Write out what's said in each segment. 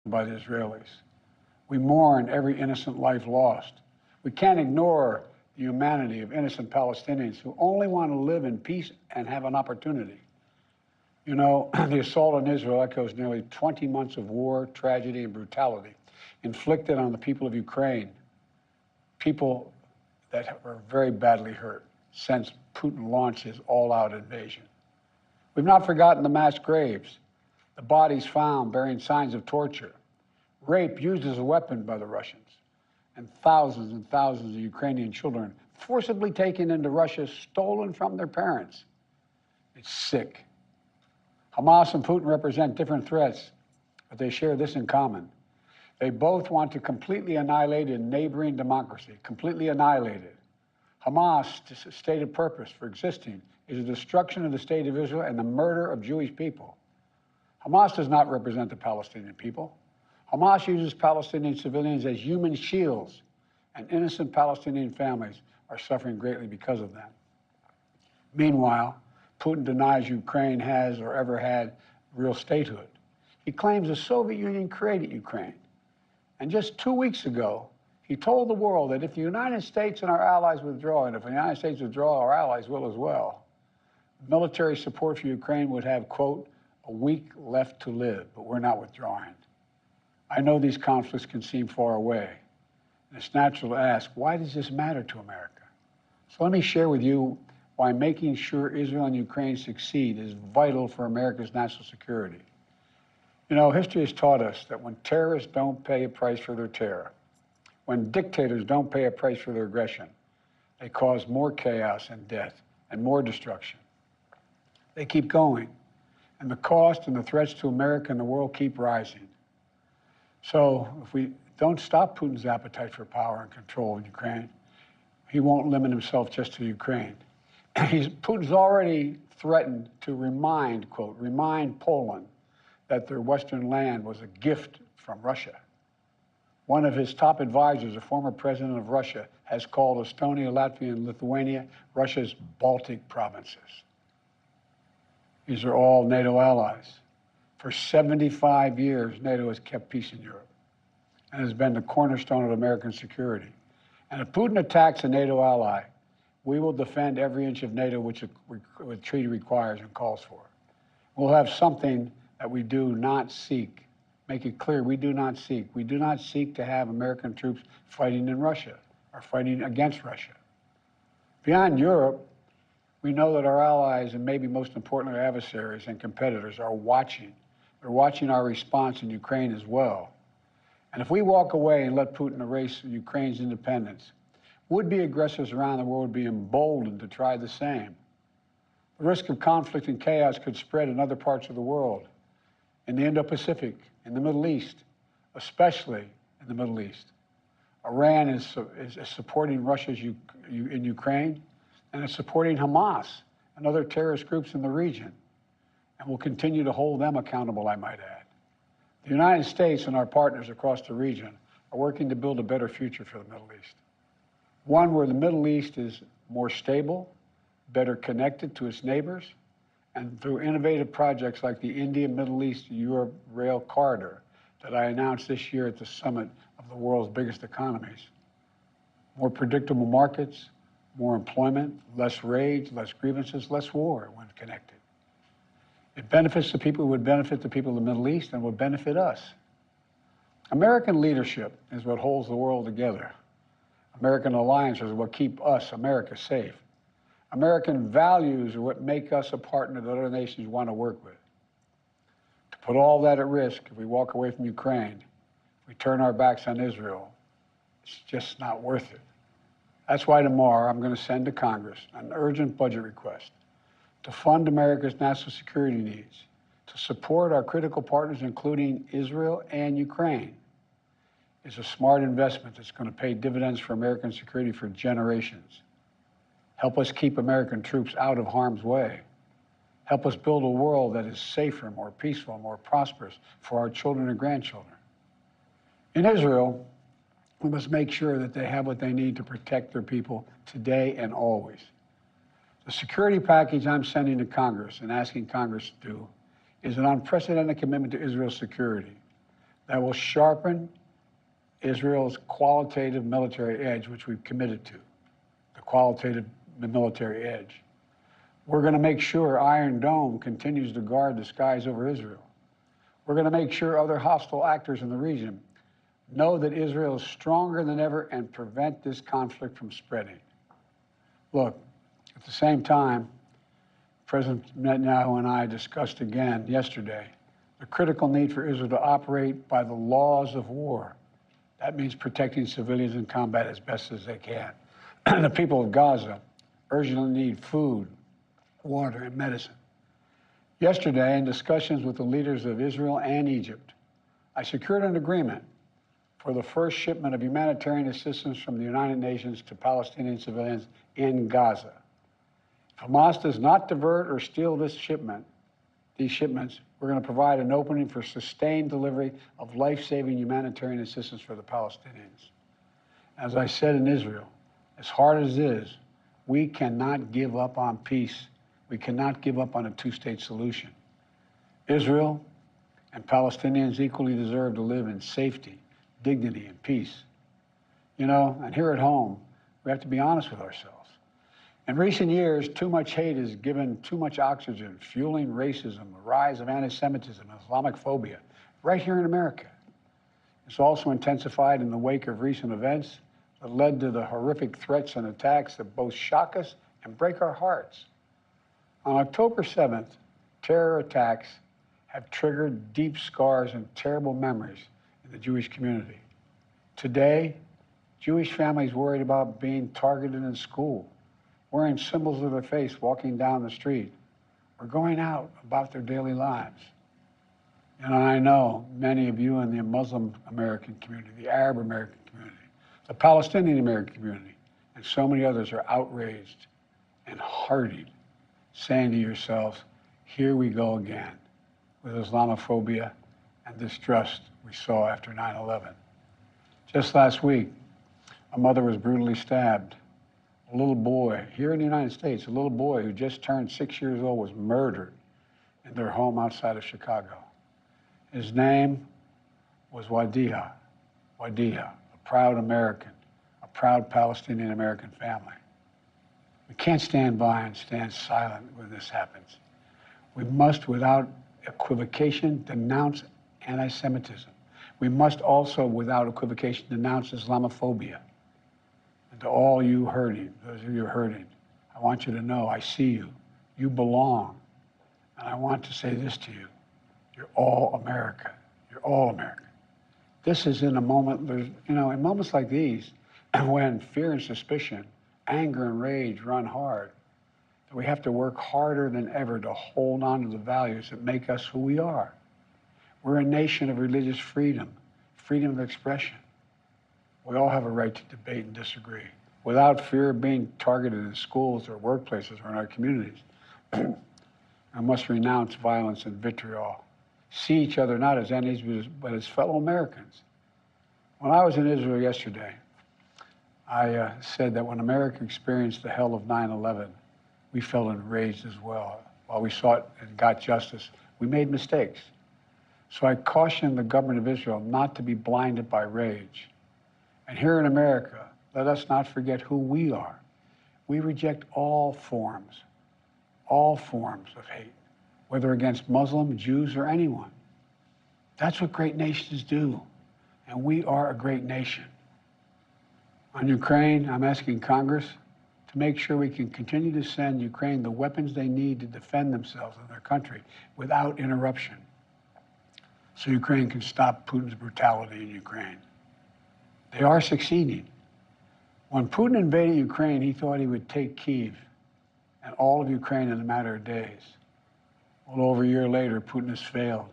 by the Israelis. We mourn every innocent life lost. We can't ignore the humanity of innocent Palestinians who only want to live in peace and have an opportunity. You know, the assault on Israel echoes nearly 20 months of war, tragedy, and brutality inflicted on the people of Ukraine, people that were very badly hurt since Putin launched his all-out invasion. We've not forgotten the mass graves, the bodies found bearing signs of torture, rape used as a weapon by the Russians, and thousands of Ukrainian children forcibly taken into Russia, stolen from their parents. It's sick. Hamas and Putin represent different threats, but they share this in common. They both want to completely annihilate a neighboring democracy, completely annihilate it. Hamas' stated purpose for existing is the destruction of the state of Israel and the murder of Jewish people. Hamas does not represent the Palestinian people. Hamas uses Palestinian civilians as human shields, and innocent Palestinian families are suffering greatly because of them. Meanwhile, Putin denies Ukraine has or ever had real statehood. He claims the Soviet Union created Ukraine. And just 2 weeks ago, he told the world that if the United States and our allies withdraw, and if the United States withdraw, our allies will as well, military support for Ukraine would have, quote, a week left to live, but we're not withdrawing. I know these conflicts can seem far away, and it's natural to ask, why does this matter to America? So let me share with you why making sure Israel and Ukraine succeed is vital for America's national security. You know, history has taught us that when terrorists don't pay a price for their terror, when dictators don't pay a price for their aggression, they cause more chaos and death and more destruction. They keep going, and the cost and the threats to America and the world keep rising. So if we don't stop Putin's appetite for power and control in Ukraine, he won't limit himself just to Ukraine. Putin's already threatened to remind, quote, remind Poland that their Western land was a gift from Russia. One of his top advisors, a former president of Russia, has called Estonia, Latvia, and Lithuania Russia's Baltic provinces. These are all NATO allies. For 75 years, NATO has kept peace in Europe and has been the cornerstone of American security. And if Putin attacks a NATO ally, we will defend every inch of NATO which the treaty requires and calls for. We'll have something that we do not seek. Make it clear, we do not seek. We do not seek to have American troops fighting in Russia or fighting against Russia. Beyond Europe, we know that our allies, and maybe most importantly, our adversaries and competitors, are watching. They're watching our response in Ukraine as well. And if we walk away and let Putin erase Ukraine's independence, would-be aggressors around the world would be emboldened to try the same. The risk of conflict and chaos could spread in other parts of the world, in the Indo-Pacific, in the Middle East, especially in the Middle East. Iran is supporting Russia in Ukraine, and it's supporting Hamas and other terrorist groups in the region, and will continue to hold them accountable, I might add. The United States and our partners across the region are working to build a better future for the Middle East. One where the Middle East is more stable, better connected to its neighbors, and through innovative projects like the India-Middle East-Europe Rail Corridor that I announced this year at the summit of the world's biggest economies. More predictable markets, more employment, less raids, less grievances, less war when connected. It benefits the people who would benefit the people of the Middle East and would benefit us. American leadership is what holds the world together. American alliances are what keep us, America, safe. American values are what make us a partner that other nations want to work with. To put all that at risk, if we walk away from Ukraine, if we turn our backs on Israel, it's just not worth it. That's why tomorrow I'm going to send to Congress an urgent budget request to fund America's national security needs, to support our critical partners, including Israel and Ukraine. It's a smart investment that's going to pay dividends for American security for generations. Help us keep American troops out of harm's way. Help us build a world that is safer, more peaceful, more prosperous for our children and grandchildren. In Israel, we must make sure that they have what they need to protect their people today and always. The security package I'm sending to Congress and asking Congress to do is an unprecedented commitment to Israel's security. that will sharpen Israel's qualitative military edge, which we've committed to, the qualitative military edge. We're going to make sure Iron Dome continues to guard the skies over Israel. We're going to make sure other hostile actors in the region know that Israel is stronger than ever and prevent this conflict from spreading. Look, at the same time, President Netanyahu and I discussed again yesterday the critical need for Israel to operate by the laws of war. That means protecting civilians in combat as best as they can. The people of Gaza urgently need food, water, and medicine. Yesterday, in discussions with the leaders of Israel and Egypt, I secured an agreement for the first shipment of humanitarian assistance from the United Nations to Palestinian civilians in Gaza. If Hamas does not divert or steal these shipments, we're going to provide an opening for sustained delivery of life-saving humanitarian assistance for the Palestinians. As I said in Israel, as hard as it is, we cannot give up on peace. We cannot give up on a two-state solution. Israel and Palestinians equally deserve to live in safety, dignity, and peace. You know, and here at home, we have to be honest with ourselves. In recent years, too much hate has given too much oxygen, fueling racism, the rise of anti-Semitism, and Islamic phobia, right here in America. It's also intensified in the wake of recent events that led to the horrific threats and attacks that both shock us and break our hearts. On October 7th, terror attacks have triggered deep scars and terrible memories in the Jewish community. Today, Jewish families worried about being targeted in school, wearing symbols of their faith, walking down the street, or going out about their daily lives. And I know many of you in the Muslim American community, the Arab American community, the Palestinian American community, and so many others are outraged and heartened, saying to yourselves, here we go again with Islamophobia and distrust we saw after 9/11. Just last week, a mother was brutally stabbed. A little boy, here in the United States, a little boy who just turned 6 years old was murdered in their home outside of Chicago. His name was Wadiha, a proud American, a proud Palestinian American family. We can't stand by and stand silent when this happens. We must, without equivocation, denounce anti-Semitism. We must also, without equivocation, denounce Islamophobia. And to all you hurting, those of you hurting, I want you to know I see you. You belong. And I want to say this to you. You're all America. You're all America. This is in a moment, in moments like these, when fear and suspicion, anger and rage run hard, that we have to work harder than ever to hold on to the values that make us who we are. We're a nation of religious freedom, freedom of expression. We all have a right to debate and disagree without fear of being targeted in schools or workplaces or in our communities. I must renounce violence and vitriol. See each other not as enemies, but as fellow Americans. When I was in Israel yesterday, I said that when America experienced the hell of 9/11, we felt enraged as well. While we sought and got justice, we made mistakes. So I cautioned the government of Israel not to be blinded by rage. And here in America, let us not forget who we are. We reject all forms of hate, whether against Muslims, Jews, or anyone. That's what great nations do, and we are a great nation. On Ukraine, I'm asking Congress to make sure we can continue to send Ukraine the weapons they need to defend themselves and their country without interruption, so Ukraine can stop Putin's brutality in Ukraine. They are succeeding. When Putin invaded Ukraine, he thought he would take Kyiv and all of Ukraine in a matter of days. Well, over a year later, Putin has failed,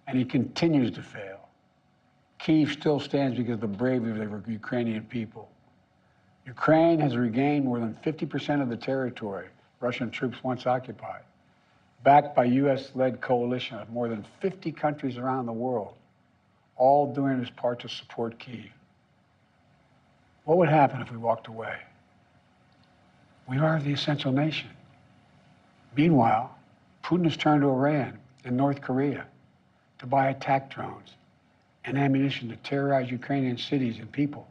and he continues to fail. Kyiv still stands because of the bravery of the Ukrainian people. Ukraine has regained more than 50% of the territory Russian troops once occupied, backed by U.S.-led coalition of more than 50 countries around the world, all doing its part to support Kyiv. What would happen if we walked away? We are the essential nation. Meanwhile, Putin has turned to Iran and North Korea to buy attack drones and ammunition to terrorize Ukrainian cities and people.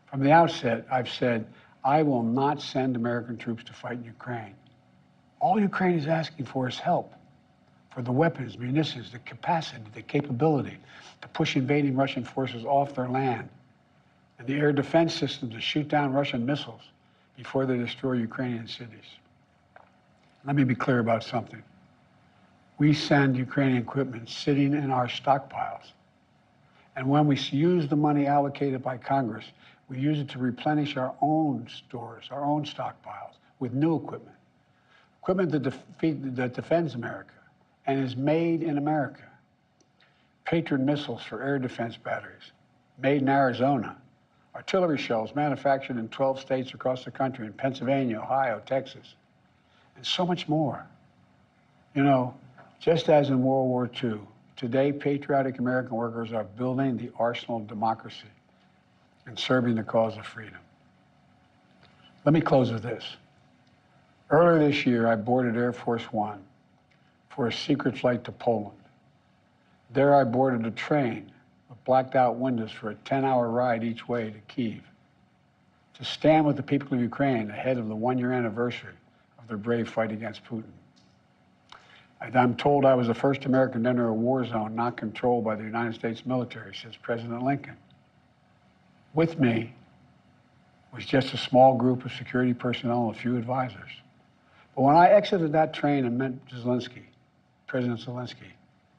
From the outset, I've said, I will not send American troops to fight in Ukraine. All Ukraine is asking for is help for the weapons, munitions, the capacity, the capability to push invading Russian forces off their land, and the air defense system to shoot down Russian missiles before they destroy Ukrainian cities. Let me be clear about something. We send Ukrainian equipment sitting in our stockpiles. And when we use the money allocated by Congress, we use it to replenish our own stores, our own stockpiles with new equipment. Equipment that defends America and is made in America. Patriot missiles for air defense batteries, made in Arizona. Artillery shells manufactured in 12 states across the country, in Pennsylvania, Ohio, Texas, and so much more. You know, just as in World War II, today patriotic American workers are building the arsenal of democracy and serving the cause of freedom. Let me close with this. Earlier this year, I boarded Air Force One for a secret flight to Poland. There I boarded a train with blacked out windows for a 10-hour ride each way to Kyiv, to stand with the people of Ukraine ahead of the one-year anniversary of their brave fight against Putin. I'm told I was the first American to enter a war zone not controlled by the United States military since President Lincoln. With me was just a small group of security personnel and a few advisors. But when I exited that train and met President Zelensky,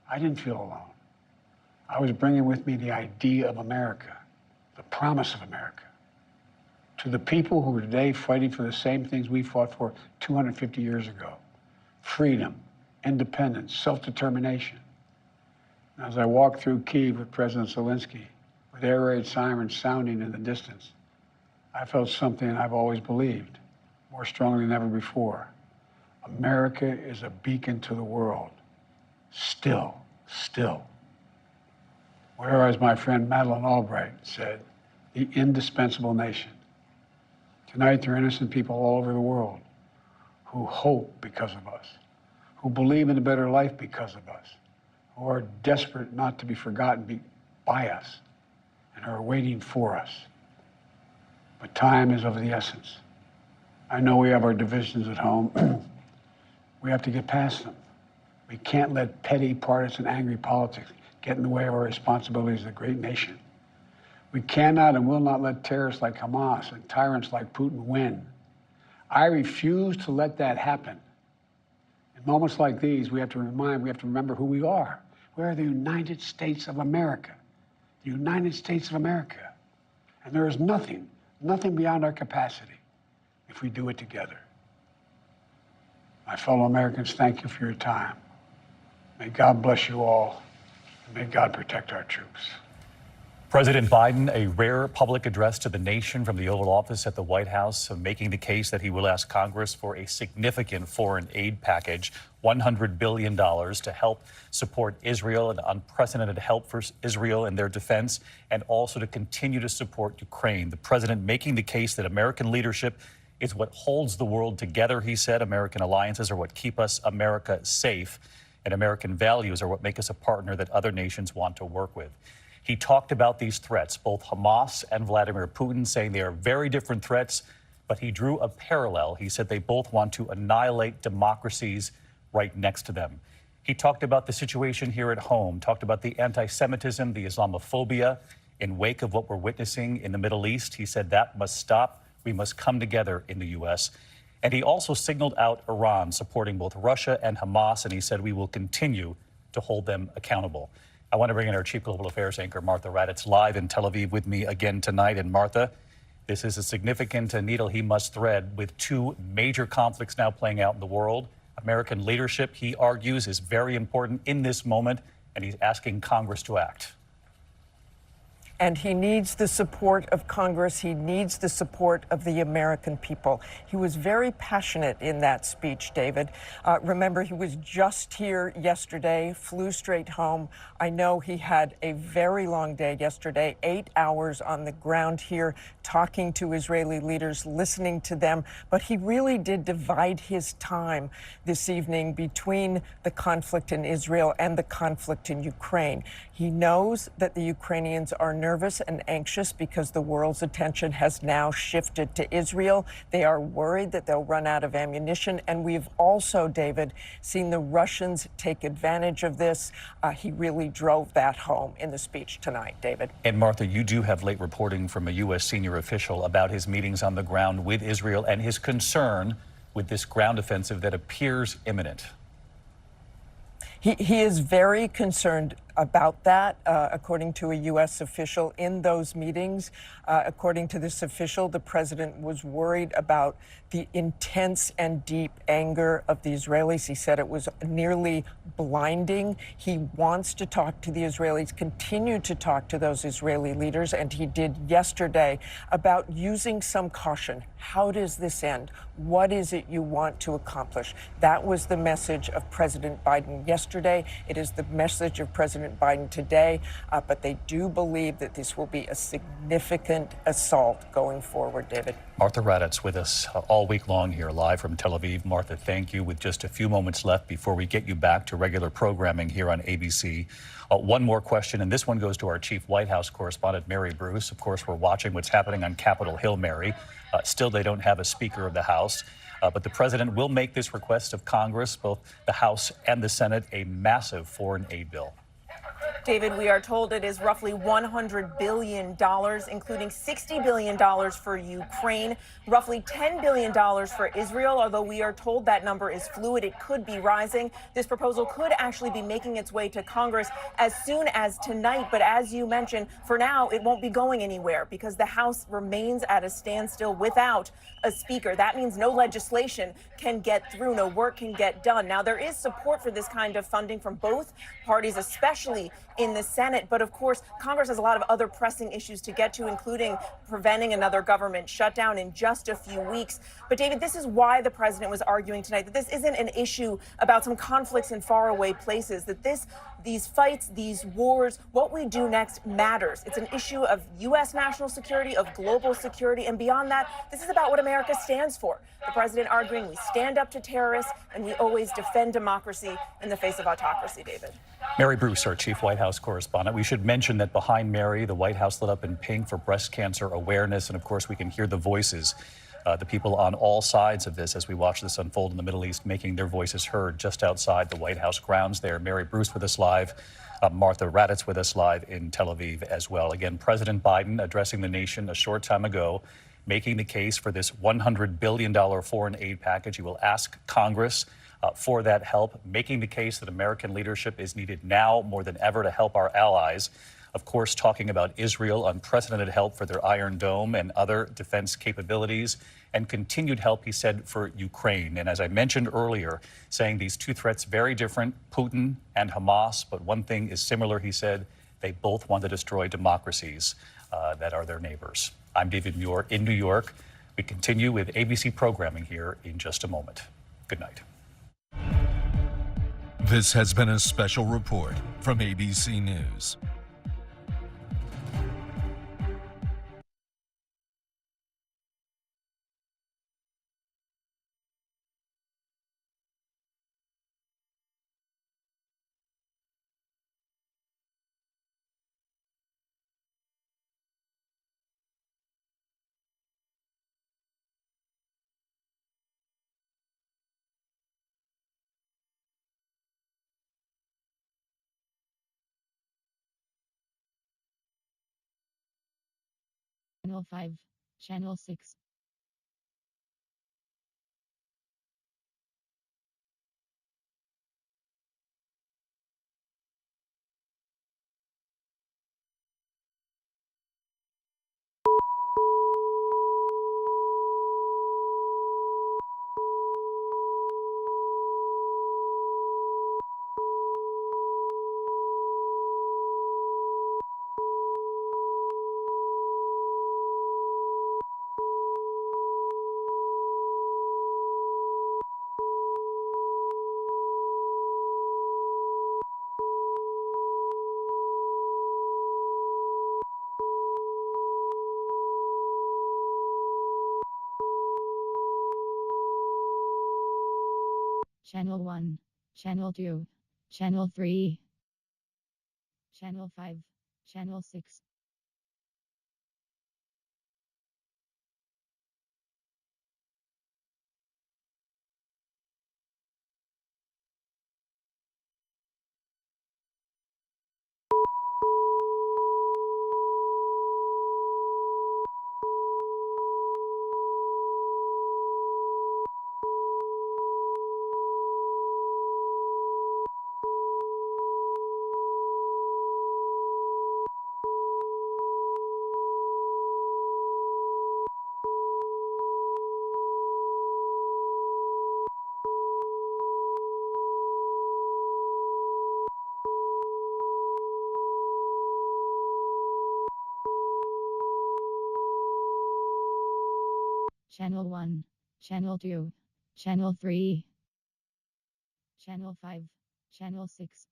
I didn't feel alone. I was bringing with me the idea of America, the promise of America, to the people who are today fighting for the same things we fought for 250 years ago: freedom, independence, self-determination. And as I walked through Kyiv with President Zelensky, with air raid sirens sounding in the distance, I felt something I've always believed, more strongly than ever before. America is a beacon to the world. Still. Or as my friend Madeleine Albright said, the indispensable nation. Tonight, there are innocent people all over the world who hope because of us, who believe in a better life because of us, who are desperate not to be forgotten by us, and are waiting for us. But time is of the essence. I know we have our divisions at home. We have to get past them. We can't let petty, partisan, angry politics get in the way of our responsibilities as a great nation. We cannot and will not let terrorists like Hamas and tyrants like Putin win. I refuse to let that happen. In moments like these, we have to remember who we are. We are the United States of America. The United States of America. And there is nothing beyond our capacity if we do it together. My fellow Americans, thank you for your time. May God bless you all, and may God protect our troops. President Biden, a rare public address to the nation from the Oval Office at the White House, making the case that he will ask Congress for a significant foreign aid package, $100 billion to help support Israel, and unprecedented help for Israel in their defense, and also to continue to support Ukraine. The president making the case that American leadership is what holds the world together, he said. American alliances are what keep us, America, safe, and American values are what make us a partner that other nations want to work with. He talked about these threats, both Hamas and Vladimir Putin, saying they are very different threats, but he drew a parallel. He said they both want to annihilate democracies right next to them. He talked about the situation here at home, talked about the anti-Semitism, the Islamophobia in wake of what we're witnessing in the Middle East. He said that must stop. We must come together in the U.S. And he also signaled out Iran, supporting both Russia and Hamas, and he said we will continue to hold them accountable. I want to bring in our Chief Global Affairs anchor, Martha Raddatz, live in Tel Aviv with me again tonight. And Martha, this is a significant needle he must thread with two major conflicts now playing out in the world. American leadership, he argues, is very important in this moment, and he's asking Congress to act. and he needs the support of Congress. He needs the support of the American people. He was very passionate in that speech, David. Remember, he was just here yesterday, flew straight home. I know he had a very long day yesterday, 8 hours on the ground here, talking to Israeli leaders, listening to them. But he really did divide his time this evening between the conflict in Israel and the conflict in Ukraine. He knows that the Ukrainians are nervous and anxious because the world's attention has now shifted to Israel. They are worried that they'll run out of ammunition. And we've also, David, seen the Russians take advantage of this. He really drove that home in the speech tonight, David. And Martha, you do have late reporting from a U.S. senior official about his meetings on the ground with Israel and his concern with this ground offensive that appears imminent. He is very concerned about that, according to a U.S. official in those meetings. According to this official, the president was worried about the intense and deep anger of the Israelis. He said it was nearly blinding. He wants to talk to the Israelis, continue to talk to those Israeli leaders, and he did yesterday, about using some caution. How does this end? What is it you want to accomplish? That was the message of President Biden yesterday. It is the message of President Biden today, but they do believe that this will be a significant assault going forward, David. Martha Raddatz with us all week long here, live from Tel Aviv. Martha, thank you. With just a few moments left before we get you back to regular programming here on ABC. One more question, and this one goes to our chief White House correspondent, Mary Bruce. Of course, we're watching what's happening on Capitol Hill, Mary. Still, they don't have a Speaker of the House. But the president will make this request of Congress, both the House and the Senate, a massive foreign aid bill. David, we are told it is roughly $100 billion, including $60 billion for Ukraine, roughly $10 billion for Israel, although we are told that number is fluid. It could be rising. This proposal could actually be making its way to Congress as soon as tonight. But as you mentioned, for now, it won't be going anywhere because the House remains at a standstill without a speaker. That means no legislation can get through, no work can get done. Now, there is support for this kind of funding from both parties, especially in the Senate. But of course, Congress has a lot of other pressing issues to get to, including preventing another government shutdown in just a few weeks. But David, this is why the president was arguing tonight that this isn't an issue about some conflicts in faraway places, that these fights, these wars, what we do next matters. It's an issue of U.S. national security, of global security, and beyond that, this is about what America stands for. The president arguing we stand up to terrorists and we always defend democracy in the face of autocracy, David. Mary Bruce, our chief White House correspondent. We should mention that behind Mary, the White House lit up in pink for breast cancer awareness. And of course, we can hear the voices, the people on all sides of this as we watch this unfold in the Middle East, making their voices heard just outside the White House grounds there. Mary Bruce with us live. Martha Raddatz with us live in Tel Aviv as well. Again, President Biden addressing the nation a short time ago, making the case for this $100 billion foreign aid package. He will ask Congress for that help, making the case that American leadership is needed now more than ever to help our allies. Of course, talking about Israel, unprecedented help for their Iron Dome and other defense capabilities, and continued help, he said, for Ukraine. And as I mentioned earlier, saying these two threats very different, Putin and Hamas, but one thing is similar, he said, they both want to destroy democracies that are their neighbors. I'm David Muir in New York. We continue with ABC programming here in just a moment. Good night. This has been a special report from ABC News. Channel 5, Channel 6. Channel 1, Channel 2, Channel 3, Channel 5, Channel 6. Channel 1, Channel 2, Channel 3, Channel 5, Channel 6.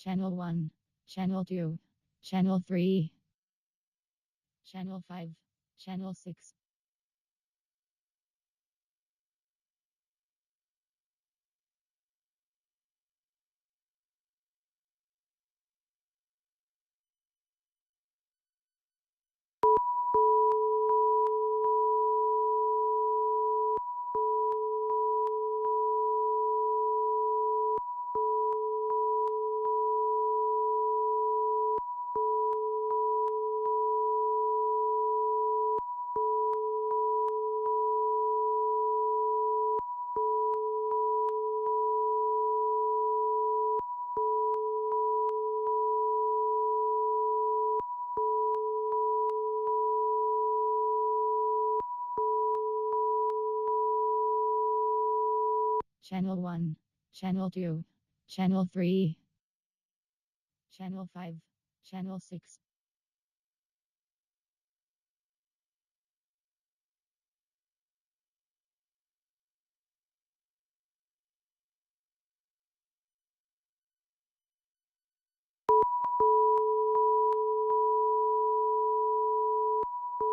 Channel 1, Channel 2, Channel 3, Channel 5, Channel 6. Channel 1, Channel 2, Channel 3, Channel 5, Channel 6.